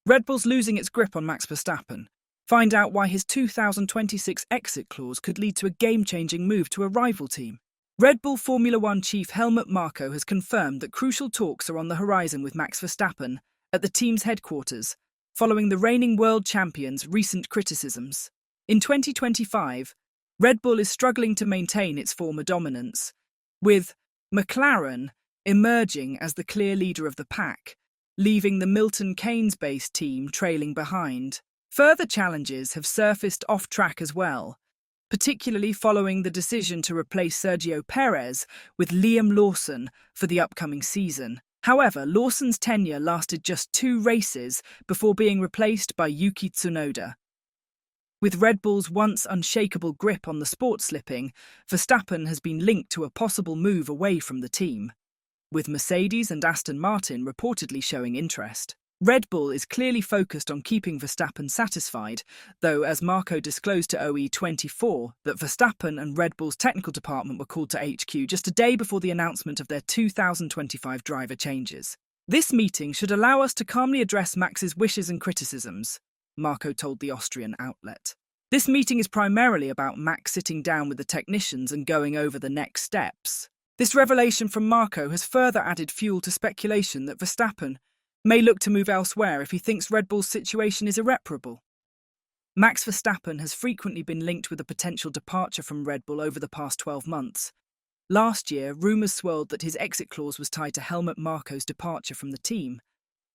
Red Bull's losing its grip on Max Verstappen. Find out why his 2026 exit clause could lead to a game-changing move to a rival team. Red Bull Formula One chief Helmut Marko has confirmed that crucial talks are on the horizon with Max Verstappen at the team's headquarters, following the reigning world champion's recent criticisms. In 2025, Red Bull is struggling to maintain its former dominance, with McLaren emerging as the clear leader of the pack, leaving the Milton Keynes-based team trailing behind. Further challenges have surfaced off-track as well, particularly following the decision to replace Sergio Perez with Liam Lawson for the upcoming season. However, Lawson's tenure lasted just 2 races before being replaced by Yuki Tsunoda. With Red Bull's once unshakable grip on the sport slipping, Verstappen has been linked to a possible move away from the team, with Mercedes and Aston Martin reportedly showing interest. Red Bull is clearly focused on keeping Verstappen satisfied, though as Marko disclosed to OE24 that Verstappen and Red Bull's technical department were called to HQ just a day before the announcement of their 2025 driver changes. "This meeting should allow us to calmly address Max's wishes and criticisms," Marko told the Austrian outlet. "This meeting is primarily about Max sitting down with the technicians and going over the next steps." This revelation from Marko has further added fuel to speculation that Verstappen may look to move elsewhere if he thinks Red Bull's situation is irreparable. Max Verstappen has frequently been linked with a potential departure from Red Bull over the past 12 months. Last year, rumours swirled that his exit clause was tied to Helmut Marko's departure from the team,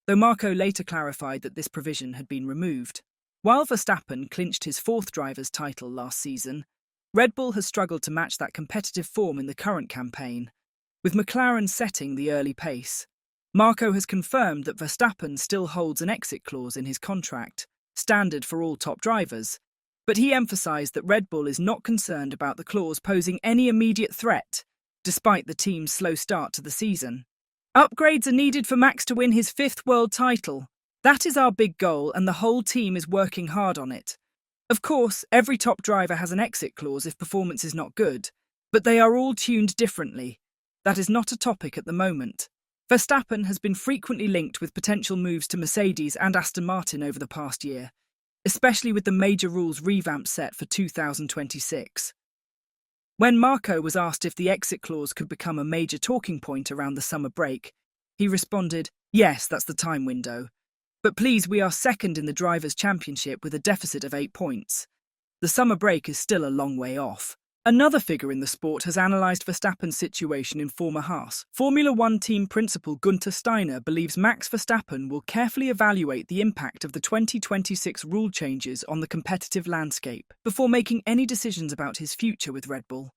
though Marko later clarified that this provision had been removed. While Verstappen clinched his 4th driver's title last season, Red Bull has struggled to match that competitive form in the current campaign, with McLaren setting the early pace. Marko has confirmed that Verstappen still holds an exit clause in his contract, standard for all top drivers, but he emphasised that Red Bull is not concerned about the clause posing any immediate threat, despite the team's slow start to the season. "Upgrades are needed for Max to win his 5th world title. That is our big goal, and the whole team is working hard on it. Of course, every top driver has an exit clause if performance is not good, but they are all tuned differently. That is not a topic at the moment." Verstappen has been frequently linked with potential moves to Mercedes and Aston Martin over the past year, especially with the major rules revamp set for 2026. When Marko was asked if the exit clause could become a major talking point around the summer break, he responded, "Yes, that's the time window. But please, we are second in the Drivers' Championship with a deficit of 8 points. The summer break is still a long way off." Another figure in the sport has analysed Verstappen's situation in former Haas. Formula One team principal Gunther Steiner believes Max Verstappen will carefully evaluate the impact of the 2026 rule changes on the competitive landscape before making any decisions about his future with Red Bull.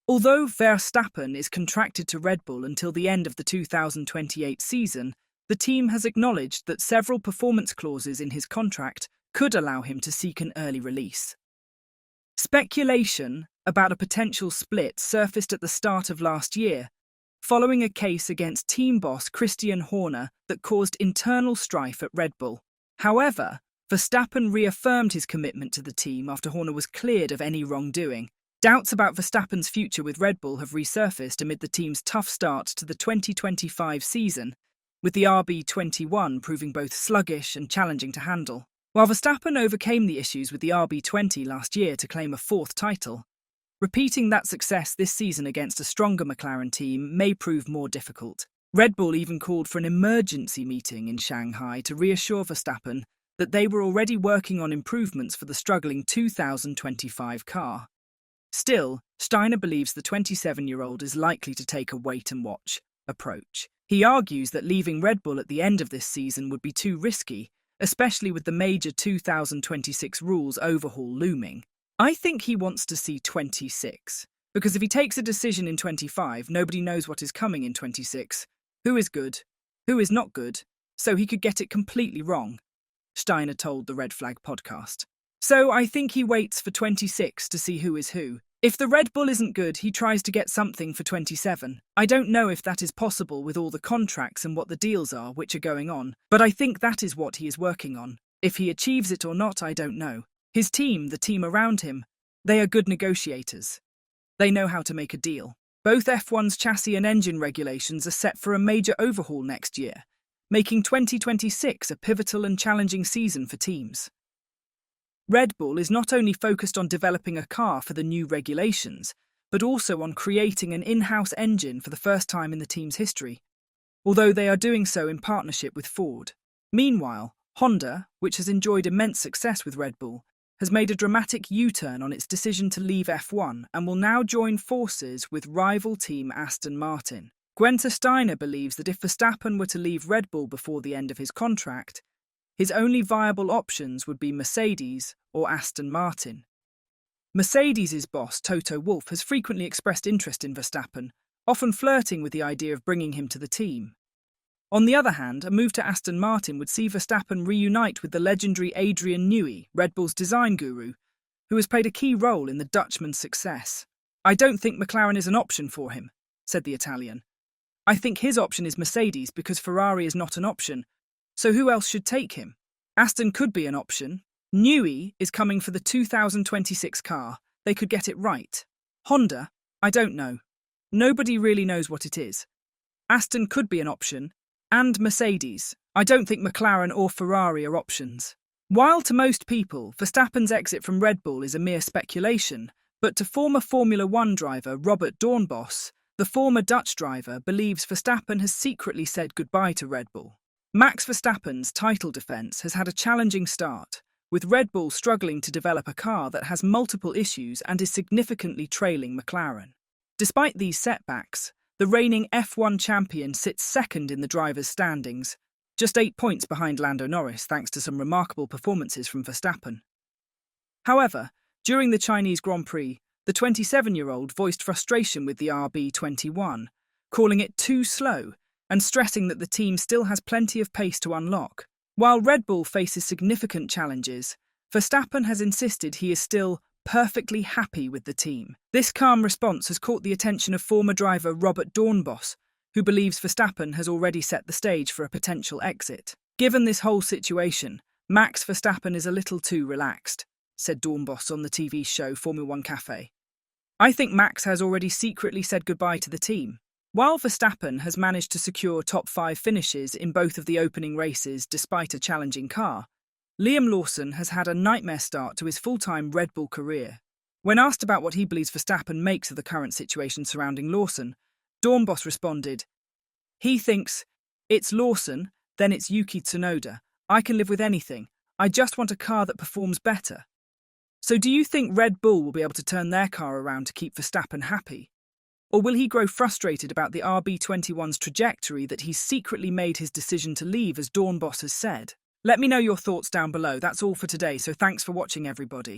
Although Verstappen is contracted to Red Bull until the end of the 2028 season, the team has acknowledged that several performance clauses in his contract could allow him to seek an early release. Speculation about a potential split surfaced at the start of last year, following a case against team boss Christian Horner that caused internal strife at Red Bull. However, Verstappen reaffirmed his commitment to the team after Horner was cleared of any wrongdoing. Doubts about Verstappen's future with Red Bull have resurfaced amid the team's tough start to the 2025 season, with the RB21 proving both sluggish and challenging to handle. While Verstappen overcame the issues with the RB20 last year to claim a 4th title, repeating that success this season against a stronger McLaren team may prove more difficult. Red Bull even called for an emergency meeting in Shanghai to reassure Verstappen that they were already working on improvements for the struggling 2025 car. Still, Steiner believes the 27-year-old is likely to take a wait-and-watch approach. He argues that leaving Red Bull at the end of this season would be too risky, especially with the major 2026 rules overhaul looming. "I think he wants to see 26, because if he takes a decision in 25, nobody knows what is coming in 26, who is good, who is not good, so he could get it completely wrong," Steiner told the Red Flag podcast. "So I think he waits for 26 to see who is who. If the Red Bull isn't good, he tries to get something for 27. I don't know if that is possible with all the contracts and what the deals are which are going on, but I think that is what he is working on. If he achieves it or not, I don't know. His team, the team around him, they are good negotiators. They know how to make a deal. Both F1's chassis and engine regulations are set for a major overhaul next year, making 2026 a pivotal and challenging season for teams. Red Bull is not only focused on developing a car for the new regulations, but also on creating an in-house engine for the first time in the team's history, although they are doing so in partnership with Ford. Meanwhile, Honda, which has enjoyed immense success with Red Bull, has made a dramatic U-turn on its decision to leave F1 and will now join forces with rival team Aston Martin. Guenther Steiner believes that if Verstappen were to leave Red Bull before the end of his contract, his only viable options would be Mercedes or Aston Martin. Mercedes' boss, Toto Wolff, has frequently expressed interest in Verstappen, often flirting with the idea of bringing him to the team. On the other hand, a move to Aston Martin would see Verstappen reunite with the legendary Adrian Newey, Red Bull's design guru, who has played a key role in the Dutchman's success. "I don't think McLaren is an option for him," said the Italian. "I think his option is Mercedes because Ferrari is not an option, so who else should take him? Aston could be an option. Newey is coming for the 2026 car. They could get it right. Honda? I don't know. Nobody really knows what it is. Aston could be an option. And Mercedes. I don't think McLaren or Ferrari are options." While to most people, Verstappen's exit from Red Bull is a mere speculation, but to former Formula One driver Robert Doornbos, the former Dutch driver believes Verstappen has secretly said goodbye to Red Bull. Max Verstappen's title defence has had a challenging start, with Red Bull struggling to develop a car that has multiple issues and is significantly trailing McLaren. Despite these setbacks, the reigning F1 champion sits second in the drivers' standings, just 8 points behind Lando Norris thanks to some remarkable performances from Verstappen. However, during the Chinese Grand Prix, the 27-year-old voiced frustration with the RB21, calling it too slow and stressing that the team still has plenty of pace to unlock. While Red Bull faces significant challenges, Verstappen has insisted he is still perfectly happy with the team. This calm response has caught the attention of former driver Robert Doornbos, who believes Verstappen has already set the stage for a potential exit. "Given this whole situation, Max Verstappen is a little too relaxed," said Doornbos on the TV show Formula One Cafe. "I think Max has already secretly said goodbye to the team." While Verstappen has managed to secure top 5 finishes in both of the opening races despite a challenging car, Liam Lawson has had a nightmare start to his full-time Red Bull career. When asked about what he believes Verstappen makes of the current situation surrounding Lawson, Doornbos responded, "He thinks, it's Lawson, then it's Yuki Tsunoda. I can live with anything. I just want a car that performs better." So do you think Red Bull will be able to turn their car around to keep Verstappen happy? Or will he grow frustrated about the RB21's trajectory that he's secretly made his decision to leave, as Doornbos has said? Let me know your thoughts down below. That's all for today, so thanks for watching, everybody.